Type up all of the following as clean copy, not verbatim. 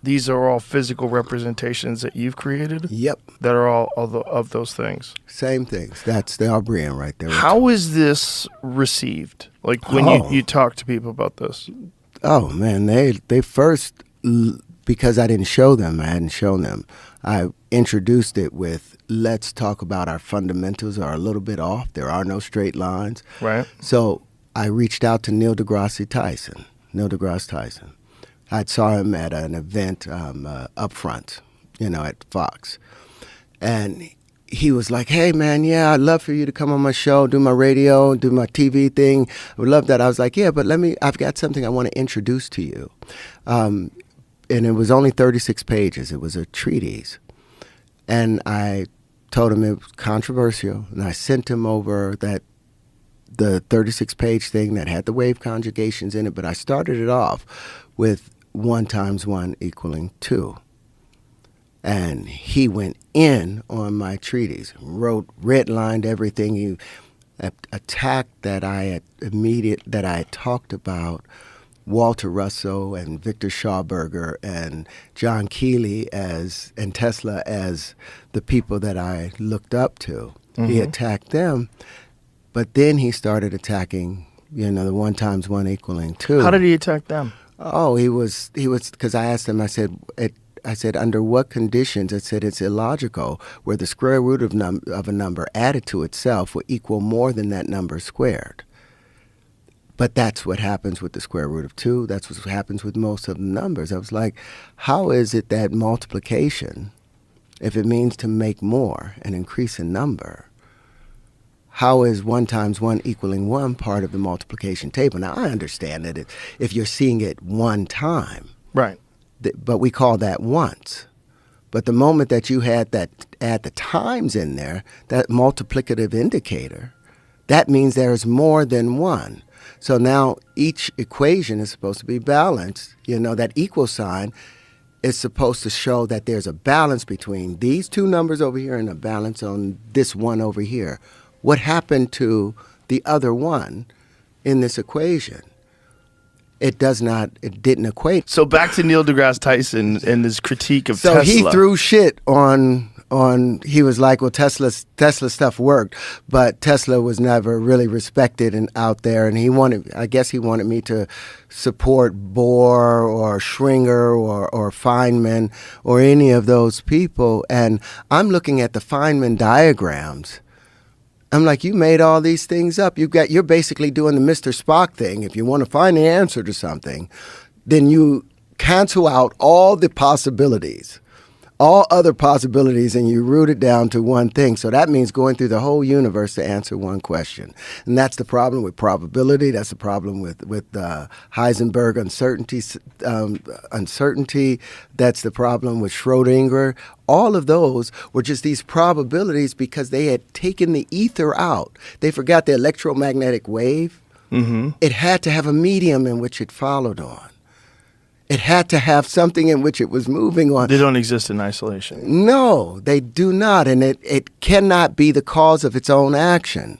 these are all physical representations that you've created? Yep. That are all of those things? Same things. That's the Albrian right there. How is this received? Like when you talk to people about this? Oh, man, they first, because I hadn't shown them, I introduced it with, let's talk about our fundamentals are a little bit off. There are no straight lines. Right. So I reached out to Neil deGrasse Tyson. I saw him at an event up front, at Fox. And he was like, hey, man, yeah, I'd love for you to come on my show, do my radio, do my TV thing. I would love that. I was like, yeah, but I've got something I want to introduce to you. And it was only 36 pages. It was a treatise. And I told him it was controversial, and I sent him over the 36-page thing that had the wave conjugations in it, but I started it off with 1 × 1 = 2. And he went in on my treatise, redlined everything. He attacked that I had talked about Walter Russell and Victor Schauberger and John Keeley and Tesla as the people that I looked up to. Mm-hmm. He attacked them, but then he started attacking, the 1 × 1 = 2. How did he attack them? Oh, he was because I asked him. I said, under what conditions? I said, it's illogical where the square root of a number added to itself will equal more than that number squared. But that's what happens with the square root of 2. That's what happens with most of the numbers. I was like, how is it that multiplication, if it means to make more and increase a number, how is 1 × 1 = 1 part of the multiplication table? Now, I understand that if you're seeing it one time. Right. But we call that once. But the moment that you add the times in there, that multiplicative indicator, that means there's more than 1. So now each equation is supposed to be balanced. That equal sign is supposed to show that there's a balance between these 2 numbers over here and a balance on this one over here. What happened to the other one in this equation? It didn't equate. So back to Neil deGrasse Tyson and his critique of Tesla. So he threw shit on, he was like, well, Tesla stuff worked, but Tesla was never really respected and out there. And I guess he wanted me to support Bohr or Schringer or Feynman or any of those people. And I'm looking at the Feynman diagrams. I'm like, you made all these things up. You're basically doing the Mr. Spock thing. If you want to find the answer to something, then you cancel out all the possibilities, all other possibilities, and you root it down to one thing. So that means going through the whole universe to answer one question. And that's the problem with probability. That's the problem with Heisenberg uncertainty. That's the problem with Schrodinger. All of those were just these probabilities because they had taken the ether out. They forgot the electromagnetic wave. Mm-hmm. It had to have a medium in which it followed on. It had to have something in which it was moving on. They don't exist in isolation. No, they do not. And it cannot be the cause of its own action.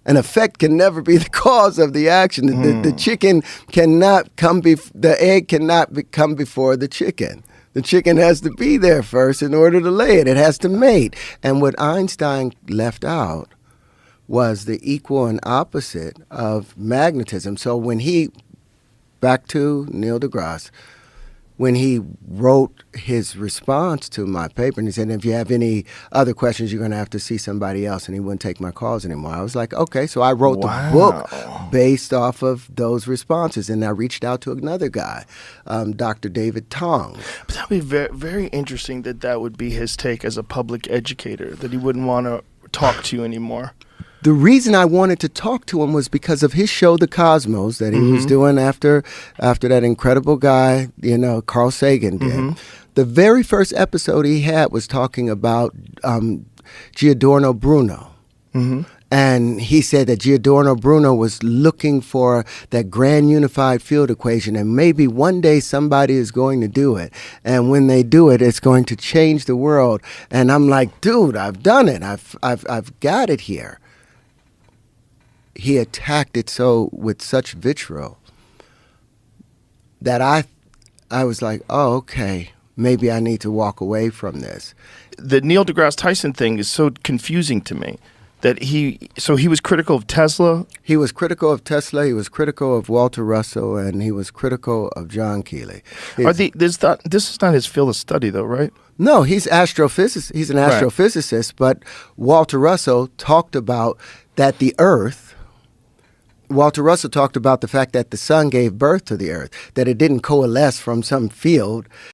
An effect can never be the cause of the action. The chicken cannot come the egg cannot come before the chicken. The chicken has to be there first in order to lay it. It has to mate. And what Einstein left out was the equal and opposite of magnetism. So back to Neil deGrasse, when he wrote his response to my paper, and he said, if you have any other questions, you're going to have to see somebody else, and he wouldn't take my calls anymore. I was like, okay, so I wrote the book based off of those responses, and I reached out to another guy, Dr. David Tong. But that would be very, very interesting that would be his take as a public educator, that he wouldn't want to talk to you anymore. The reason I wanted to talk to him was because of his show, The Cosmos, that he was doing after that incredible guy, Carl Sagan did. Mm-hmm. The very first episode he had was talking about Giordano Bruno. Mm-hmm. And he said that Giordano Bruno was looking for that grand unified field equation, and maybe one day somebody is going to do it. And when they do it, it's going to change the world. And I'm like, dude, I've done it. I've got it here. He attacked it with such vitriol that I was like, oh, okay, maybe I need to walk away from this. The Neil deGrasse Tyson thing is so confusing to me. That he was critical of Tesla. He was critical of Tesla. He was critical of Walter Russell, and he was critical of John Keeley. This is not his field of study, though, right? No, he's astrophysicist. He's an astrophysicist. But Walter Russell talked about that the Earth. Walter Russell talked about the fact that the sun gave birth to the Earth, that it didn't coalesce from some field